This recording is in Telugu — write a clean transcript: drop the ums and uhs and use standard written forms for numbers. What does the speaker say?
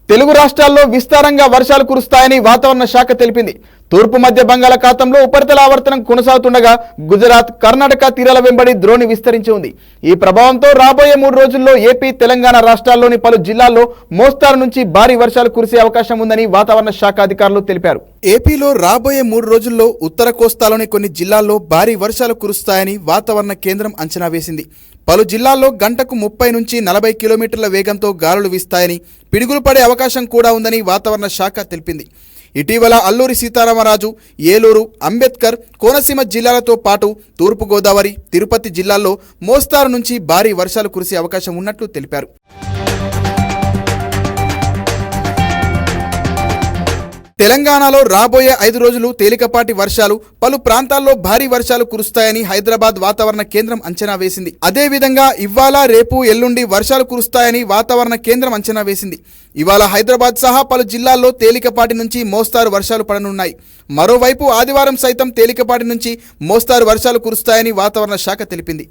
తెలుగు రాష్ట్రాల్లో విస్తారంగా వర్షాలు కురుస్తాయని వాతావరణ శాఖ తెలిపింది. తూర్పు మధ్య బంగాళాఖాతంలో ఉపరితల ఆవర్తనం కొనసాగుతుండగా గుజరాత్, కర్ణాటక తీరాల వెంబడి ద్రోణి విస్తరించి ఉంది. ఈ ప్రభావంతో రాబోయే 3 రోజుల్లో ఏపీ, తెలంగాణ రాష్ట్రాల్లోని పలు జిల్లాల్లో మోస్తారు నుంచి భారీ వర్షాలు కురిసే అవకాశం ఉందని వాతావరణ శాఖ అధికారులు తెలిపారు. ఏపీలో రాబోయే 3 రోజుల్లో ఉత్తర కోస్తాలోని కొన్ని జిల్లాల్లో భారీ వర్షాలు కురుస్తాయని వాతావరణ కేంద్రం అంచనా వేసింది. పలు జిల్లాల్లో గంటకు 30 నుంచి 40 కిలోమీటర్ల వేగంతో గాలులు వీస్తాయని, పిడుగులు పడే అవకాశం కూడా ఉందని వాతావరణ శాఖ తెలిపింది. ఇటీవల అల్లూరి సీతారామరాజు, ఏలూరు, అంబేద్కర్, కోనసీమ జిల్లాలతో పాటు తూర్పుగోదావరి, తిరుపతి జిల్లాల్లో మోస్తారు నుంచి భారీ వర్షాలు కురిసే అవకాశం ఉన్నట్లు తెలిపారు. తెలంగాణలో రాబోయే 5 రోజులు తేలికపాటి వర్షాలు, పలు ప్రాంతాల్లో భారీ వర్షాలు కురుస్తాయని హైదరాబాద్ వాతావరణ కేంద్రం అంచనా వేసింది. అదేవిధంగా ఇవాళ, రేపు, ఎల్లుండి వర్షాలు కురుస్తాయని వాతావరణ కేంద్రం అంచనా వేసింది. ఇవాళ హైదరాబాద్ సహా పలు జిల్లాల్లో తేలికపాటి నుంచి మోస్తారు వర్షాలు పడనున్నాయి. మరోవైపు ఆదివారం సైతం తేలికపాటి నుంచి మోస్తారు వర్షాలు కురుస్తాయని వాతావరణ శాఖ తెలిపింది.